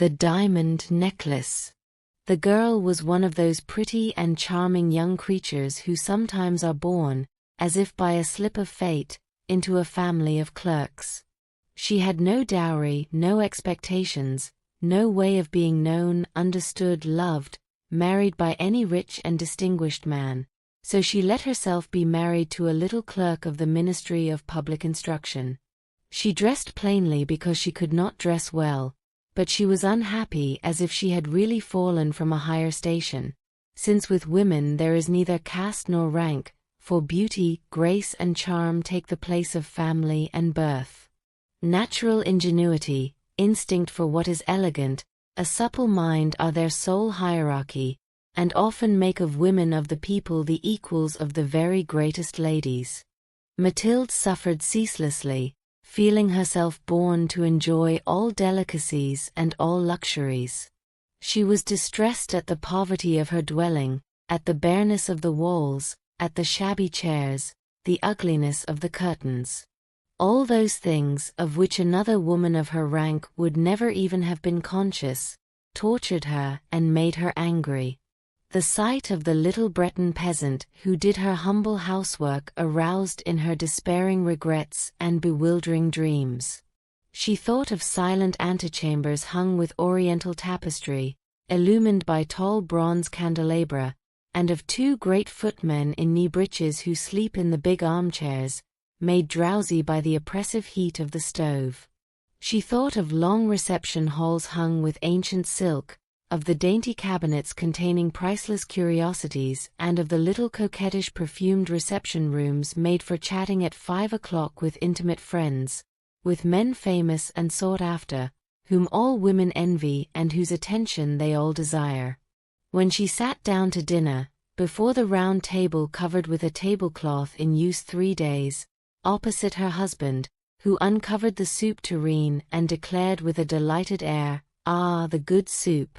The diamond necklace. The girl was one of those pretty and charming young creatures who sometimes are born, as if by a slip of fate, into a family of clerks. She had no dowry, no expectations, no way of being known, understood, loved, married by any rich and distinguished man, so she let herself be married to a little clerk of the Ministry of Public Instruction. She dressed plainly because she could not dress well, but she was unhappy as if she had really fallen from a higher station, since with women there is neither caste nor rank, for beauty, grace and charm take the place of family and birth. Natural ingenuity, instinct for what is elegant, a supple mind are their sole hierarchy, and often make of women of the people the equals of the very greatest ladies. Mathilde suffered ceaselessly, feeling herself born to enjoy all delicacies and all luxuries. She was distressed at the poverty of her dwelling, at the bareness of the walls, at the shabby chairs, the ugliness of the curtains. All those things, of which another woman of her rank would never even have been conscious, tortured her and made her angry. The sight of the little Breton peasant who did her humble housework aroused in her despairing regrets and bewildering dreams. She thought of silent antechambers hung with oriental tapestry, illumined by tall bronze candelabra, and of two great footmen in knee breeches who sleep in the big armchairs, made drowsy by the oppressive heat of the stove. She thought of long reception halls hung with ancient silk, of the dainty cabinets containing priceless curiosities, and of the little coquettish perfumed reception rooms made for chatting at 5 o'clock with intimate friends, with men famous and sought after, whom all women envy and whose attention they all desire. When she sat down to dinner, before the round table covered with a tablecloth in use 3 days, opposite her husband, who uncovered the soup tureen and declared with a delighted air, "Ah, the good soup!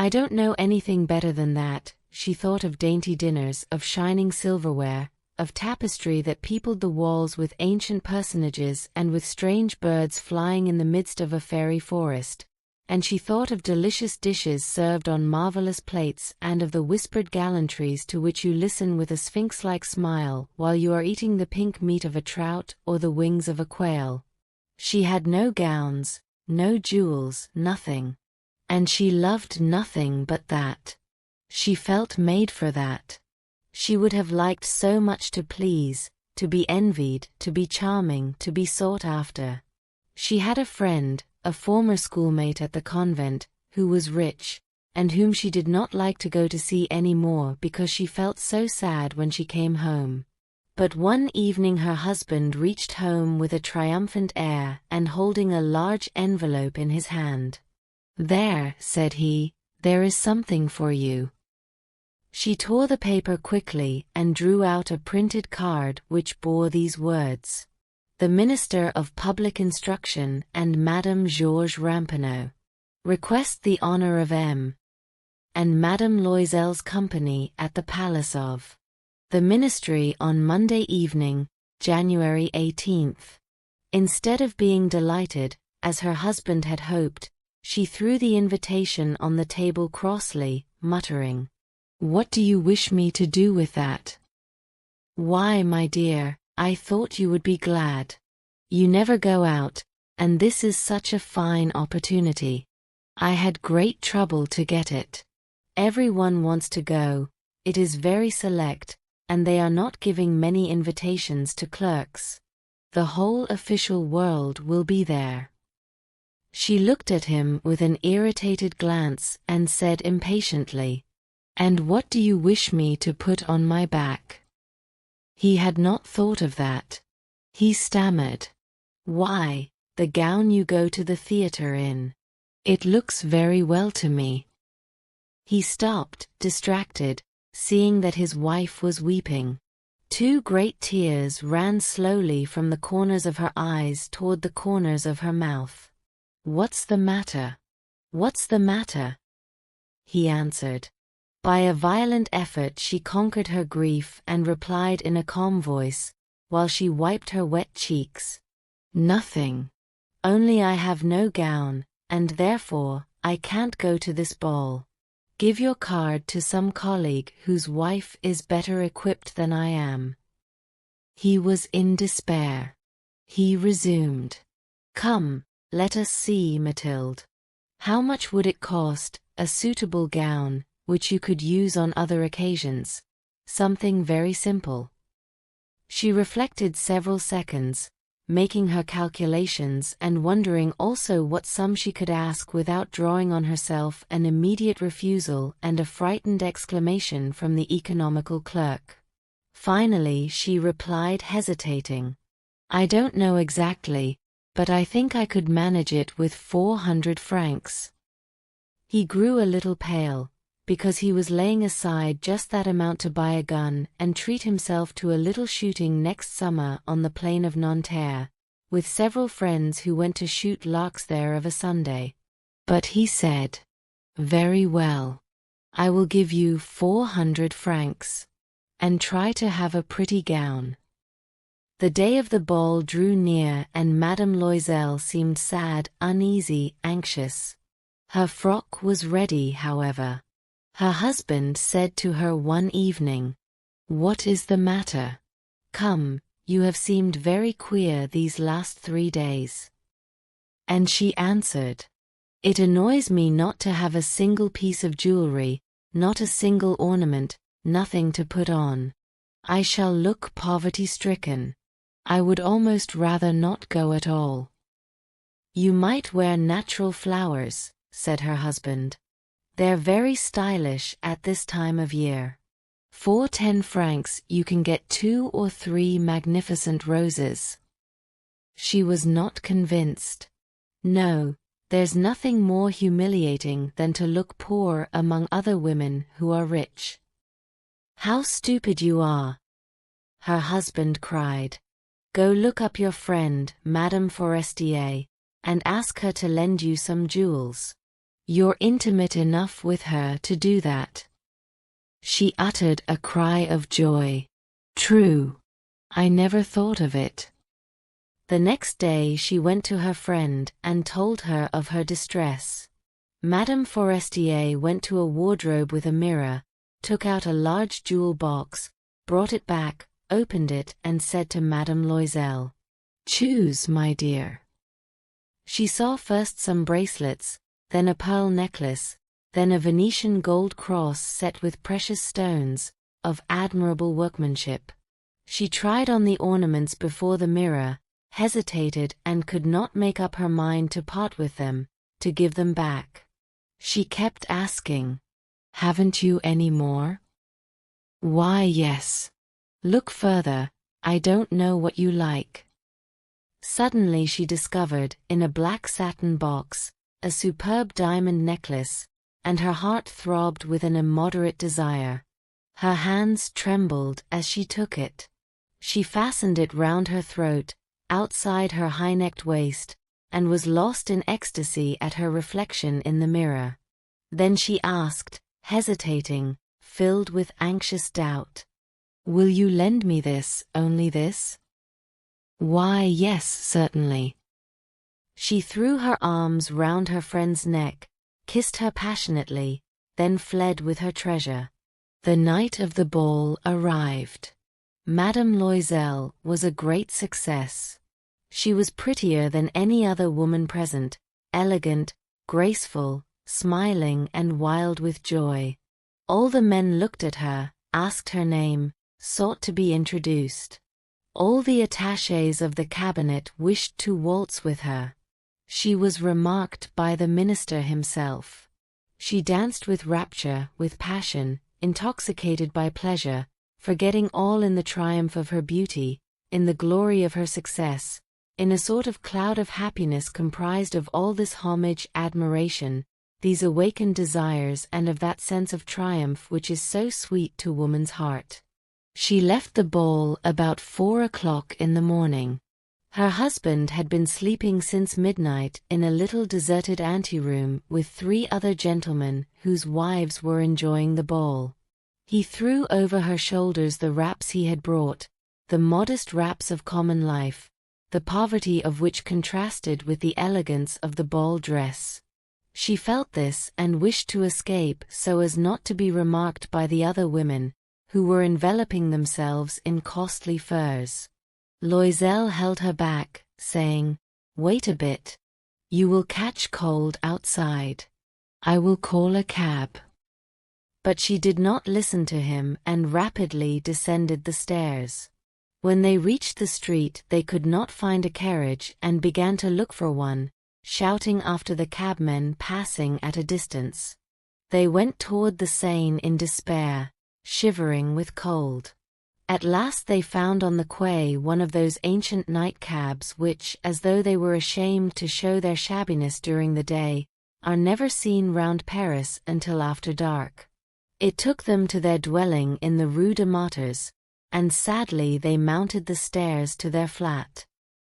I don't know anything better than that," she thought of dainty dinners, of shining silverware, of tapestry that peopled the walls with ancient personages and with strange birds flying in the midst of a fairy forest, and she thought of delicious dishes served on marvelous plates and of the whispered gallantries to which you listen with a sphinx-like smile while you are eating the pink meat of a trout or the wings of a quail. She had no gowns, no jewels, nothing. And she loved nothing but that. She felt made for that. She would have liked so much to please, to be envied, to be charming, to be sought after. She had a friend, a former schoolmate at the convent, who was rich, and whom she did not like to go to see any more because she felt so sad when she came home. But one evening her husband reached home with a triumphant air and holding a large envelope in his hand. "There," said he, "there is something for you." She tore the paper quickly and drew out a printed card which bore these words: "The Minister of Public Instruction and Madame Georges Ramponneau request the honor of M. and Madame Loisel's company at the Palace of the Ministry on Monday evening, January 18th. Instead of being delighted, as her husband had hoped, she threw the invitation on the table crossly, muttering, "What do you wish me to do with that?" "Why, my dear, I thought you would be glad. You never go out, and this is such a fine opportunity. I had great trouble to get it. Everyone wants to go, it is very select, and they are not giving many invitations to clerks. The whole official world will be there." She looked at him with an irritated glance and said impatiently, "And what do you wish me to put on my back?" He had not thought of that. He stammered, "Why, the gown you go to the theatre in. It looks very well to me." He stopped, distracted, seeing that his wife was weeping. 2 great tears ran slowly from the corners of her eyes toward the corners of her mouth. "What's the matter? What's the matter?" he answered. By a violent effort she conquered her grief and replied in a calm voice, while she wiped her wet cheeks, "Nothing. Only I have no gown, and therefore, I can't go to this ball. Give your card to some colleague whose wife is better equipped than I am." He was in despair. He resumed. "Come, let us see, Mathilde. How much would it cost, a suitable gown, which you could use on other occasions? Something very simple." She reflected several seconds, making her calculations and wondering also what sum she could ask without drawing on herself an immediate refusal and a frightened exclamation from the economical clerk. Finally she replied, hesitating, "I don't know exactly, but I think I could manage it with 400 francs. He grew a little pale, because he was laying aside just that amount to buy a gun and treat himself to a little shooting next summer on the plain of Nanterre, with several friends who went to shoot larks there of a Sunday. But he said, "Very well. I will give you 400 francs. And try to have a pretty gown." The day of the ball drew near and Madame Loisel seemed sad, uneasy, anxious. Her frock was ready, however. Her husband said to her one evening, "What is the matter? Come, you have seemed very queer these last 3 days." And she answered, "It annoys me not to have a single piece of jewelry, not a single ornament, nothing to put on. I shall look poverty-stricken. I would almost rather not go at all." "You might wear natural flowers," said her husband. "They're very stylish at this time of year. For 10 francs you can get 2 or 3 magnificent roses." She was not convinced. "No, there's nothing more humiliating than to look poor among other women who are rich." "How stupid you are!" her husband cried. "Go look up your friend, Madame Forestier, and ask her to lend you some jewels. You're intimate enough with her to do that." She uttered a cry of joy. "True. I never thought of it." The next day she went to her friend and told her of her distress. Madame Forestier went to a wardrobe with a mirror, took out a large jewel box, brought it back, opened it and said to Madame Loisel, "Choose, my dear." She saw first some bracelets, then a pearl necklace, then a Venetian gold cross set with precious stones, of admirable workmanship. She tried on the ornaments before the mirror, hesitated and could not make up her mind to part with them, to give them back. She kept asking, "Haven't you any more?" "Why, yes. Look further, I don't know what you like." Suddenly she discovered, in a black satin box, a superb diamond necklace, and her heart throbbed with an immoderate desire. Her hands trembled as she took it. She fastened it round her throat, outside her high-necked waist, and was lost in ecstasy at her reflection in the mirror. Then she asked, hesitating, filled with anxious doubt, "Will you lend me this, only this?" "Why, yes, certainly." She threw her arms round her friend's neck, kissed her passionately, then fled with her treasure. The night of the ball arrived. Madame Loisel was a great success. She was prettier than any other woman present, elegant, graceful, smiling and wild with joy. All the men looked at her, asked her name, sought to be introduced. All the attachés of the cabinet wished to waltz with her. She was remarked by the minister himself. She danced with rapture, with passion, intoxicated by pleasure, forgetting all in the triumph of her beauty, in the glory of her success, in a sort of cloud of happiness comprised of all this homage, admiration, these awakened desires and of that sense of triumph which is so sweet to woman's heart. She left the ball about 4 o'clock in the morning. Her husband had been sleeping since midnight in a little deserted anteroom with 3 other gentlemen whose wives were enjoying the ball. He threw over her shoulders the wraps he had brought, the modest wraps of common life, the poverty of which contrasted with the elegance of the ball dress. She felt this and wished to escape so as not to be remarked by the other women, who were enveloping themselves in costly furs. Loisel held her back, saying, "Wait a bit. You will catch cold outside. I will call a cab." But she did not listen to him and rapidly descended the stairs. When they reached the street, they could not find a carriage and began to look for one, shouting after the cabmen passing at a distance. They went toward the Seine in despair, shivering with cold. At last they found on the quay one of those ancient night-cabs which, as though they were ashamed to show their shabbiness during the day, are never seen round Paris until after dark. It took them to their dwelling in the Rue de Martyrs, and sadly they mounted the stairs to their flat.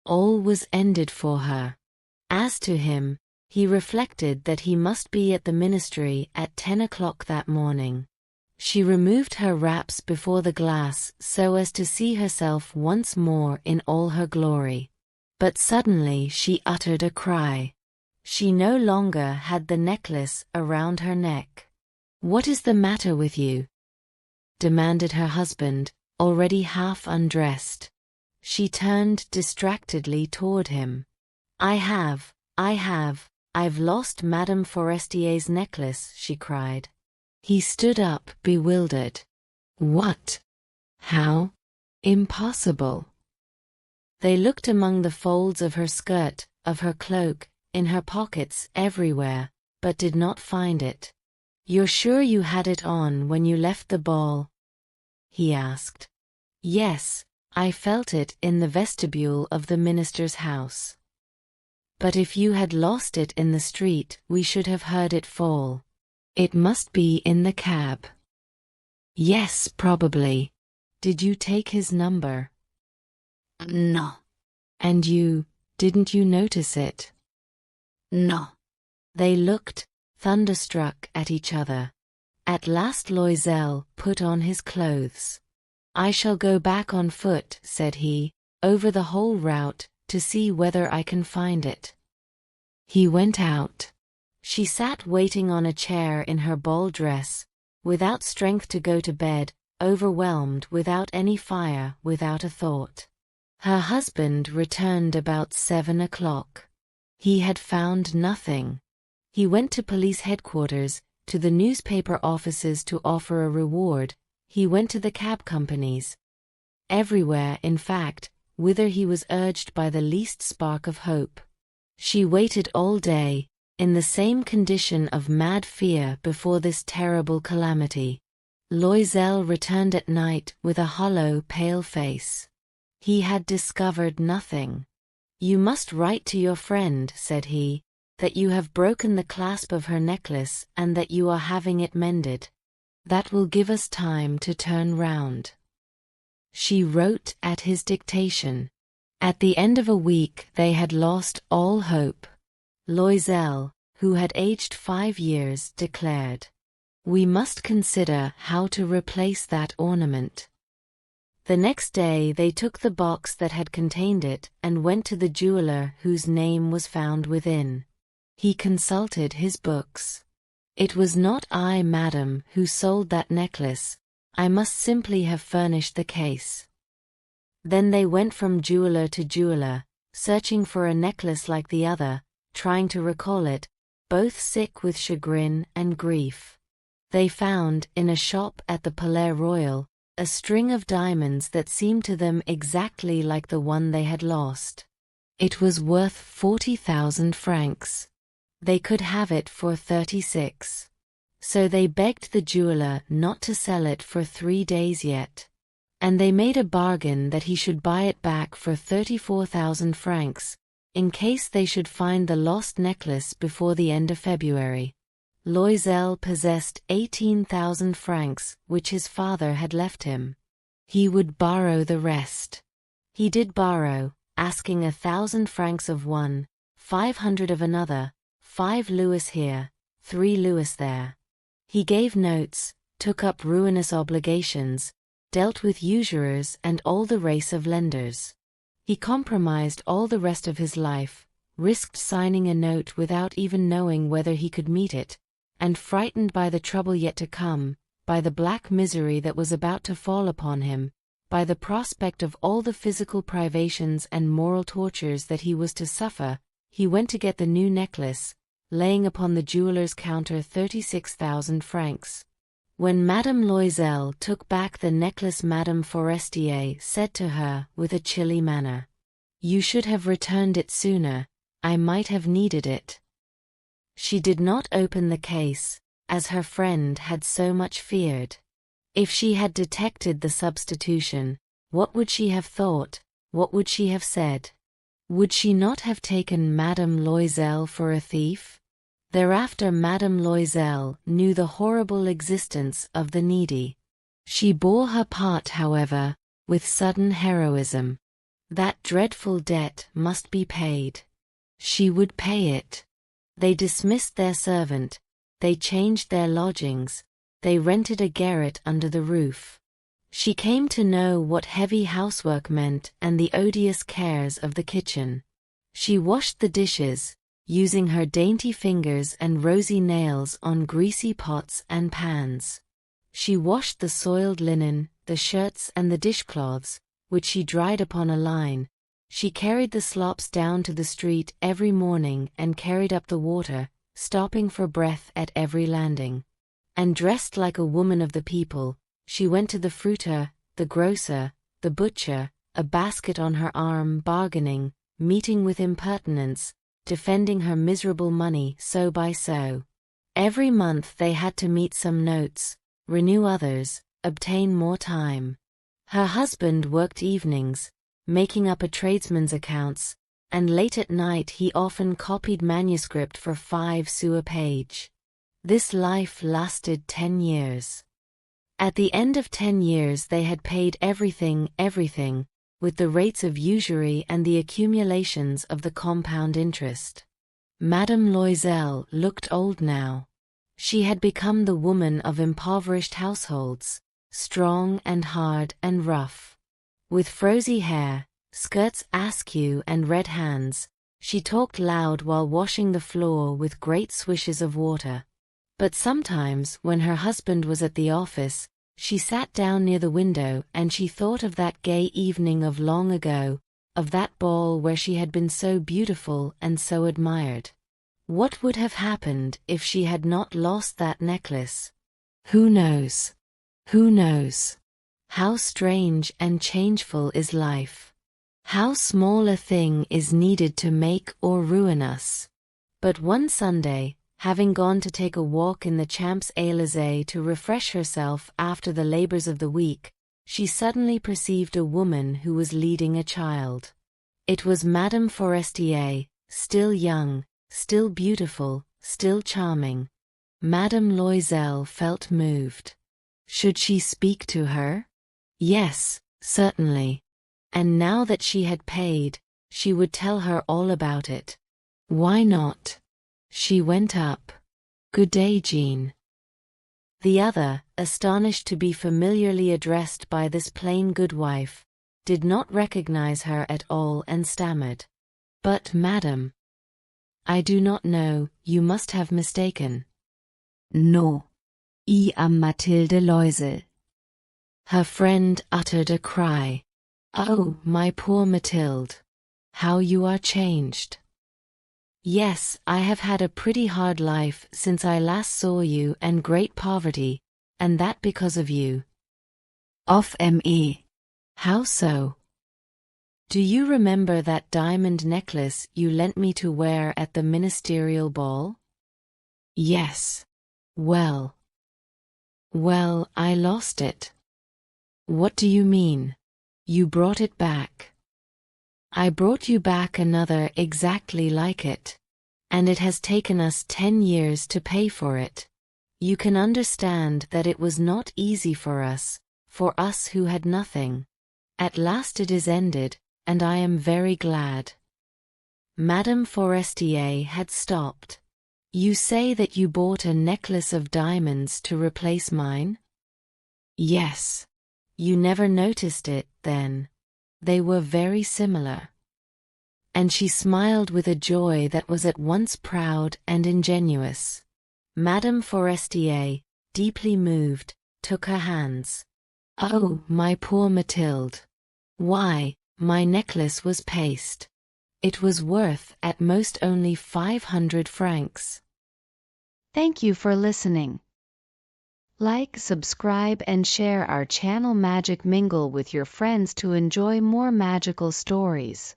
All was ended for her. As to him, he reflected that he must be at the ministry at 10 o'clock that morning. She removed her wraps before the glass so as to see herself once more in all her glory. But suddenly she uttered a cry. She no longer had the necklace around her neck. "What is the matter with you?" demanded her husband, already half undressed. She turned distractedly toward him. I've lost Madame Forestier's necklace," she cried. He stood up, bewildered. "What? How? Impossible." They looked among the folds of her skirt, of her cloak, in her pockets, everywhere, but did not find it. "You're sure you had it on when you left the ball?" he asked. "Yes, I felt it in the vestibule of the minister's house." "But if you had lost it in the street, we should have heard it fall." "It must be in the cab." "Yes, probably. Did you take his number?" "No." "And didn't you notice it?" "No." They looked, thunderstruck, at each other. At last Loisel put on his clothes. "I shall go back on foot," said he, "over the whole route, to see whether I can find it." He went out. She sat waiting on a chair in her ball dress, without strength to go to bed, overwhelmed, without any fire, without a thought. Her husband returned about 7 o'clock. He had found nothing. He went to police headquarters, to the newspaper offices to offer a reward. He went to the cab companies. Everywhere, in fact, whither he was urged by the least spark of hope. She waited all day, in the same condition of mad fear before this terrible calamity. Loisel returned at night with a hollow, pale face. He had discovered nothing. "You must write to your friend," said he, "that you have broken the clasp of her necklace and that you are having it mended. That will give us time to turn round." She wrote at his dictation. At the end of a week they had lost all hope. Loisel, who had aged 5 years, declared, "We must consider how to replace that ornament." The next day they took the box that had contained it and went to the jeweler whose name was found within. He consulted his books. "It was not I, madam, who sold that necklace. I must simply have furnished the case." Then they went from jeweler to jeweler, searching for a necklace like the other, trying to recall it, both sick with chagrin and grief. They found, in a shop at the Palais Royal, a string of diamonds that seemed to them exactly like the one they had lost. It was worth 40,000 francs. They could have it for 36. So they begged the jeweler not to sell it for 3 days yet. And they made a bargain that he should buy it back for 34,000 francs, in case they should find the lost necklace before the end of February. Loisel possessed 18,000 francs, which his father had left him. He would borrow the rest. He did borrow, asking 1,000 francs of one, 500 of another, 5 louis here, 3 louis there. He gave notes, took up ruinous obligations, dealt with usurers and all the race of lenders. He compromised all the rest of his life, risked signing a note without even knowing whether he could meet it, and frightened by the trouble yet to come, by the black misery that was about to fall upon him, by the prospect of all the physical privations and moral tortures that he was to suffer, he went to get the new necklace, laying upon the jeweller's counter 36,000 francs. When Madame Loisel took back the necklace, Madame Forestier said to her with a chilly manner, "You should have returned it sooner, I might have needed it." She did not open the case, as her friend had so much feared. If she had detected the substitution, what would she have thought, what would she have said? Would she not have taken Madame Loisel for a thief? Thereafter Madame Loisel knew the horrible existence of the needy. She bore her part, however, with sudden heroism. That dreadful debt must be paid. She would pay it. They dismissed their servant, they changed their lodgings, they rented a garret under the roof. She came to know what heavy housework meant and the odious cares of the kitchen. She washed the dishes, using her dainty fingers and rosy nails on greasy pots and pans. She washed the soiled linen, the shirts and the dishcloths, which she dried upon a line. She carried the slops down to the street every morning and carried up the water, stopping for breath at every landing. And dressed like a woman of the people, she went to the fruiter, the grocer, the butcher, a basket on her arm, bargaining, meeting with impertinence, defending her miserable money so by so. Every month they had to meet some notes, renew others, obtain more time. Her husband worked evenings, making up a tradesman's accounts, and late at night he often copied manuscript for 5 sous a page. This life lasted 10 years. At the end of 10 years they had paid everything, with the rates of usury and the accumulations of the compound interest. Madame Loisel looked old now. She had become the woman of impoverished households, strong and hard and rough. With frosy hair, skirts askew and red hands, she talked loud while washing the floor with great swishes of water. But sometimes, when her husband was at the office, she sat down near the window and she thought of that gay evening of long ago, of that ball where she had been so beautiful and so admired. What would have happened if she had not lost that necklace? Who knows? Who knows? How strange and changeful is life! How small a thing is needed to make or ruin us! But one Sunday, having gone to take a walk in the Champs-Élysées to refresh herself after the labors of the week, she suddenly perceived a woman who was leading a child. It was Madame Forestier, still young, still beautiful, still charming. Madame Loisel felt moved. Should she speak to her? Yes, certainly. And now that she had paid, she would tell her all about it. Why not? She went up. "Good day, Jean." The other, astonished to be familiarly addressed by this plain good wife, did not recognize her at all and stammered, "But, madam, I do not know, you must have mistaken." "No, I am Mathilde Loisel." Her friend uttered a cry. "Oh, my poor Mathilde! How you are changed!" "Yes, I have had a pretty hard life since I last saw you, and great poverty, and that because of you." "Of me. How so?" "Do you remember that diamond necklace you lent me to wear at the ministerial ball?" "Yes." Well, I lost it." "What do you mean? You brought it back?" "I brought you back another exactly like it. And it has taken us 10 years to pay for it. You can understand that it was not easy for us who had nothing. At last it is ended, and I am very glad." Madame Forestier had stopped. "You say that you bought a necklace of diamonds to replace mine?" "Yes." "You never noticed it, then? They were very similar." and she smiled with a joy that was at once proud and ingenuous. Madame Forestier, deeply moved, took her hands. "Oh, my poor Mathilde! Why, my necklace was paste. It was worth at most only 500 francs. Thank you for listening. Like, subscribe and share our channel Magic Mingle with your friends to enjoy more magical stories.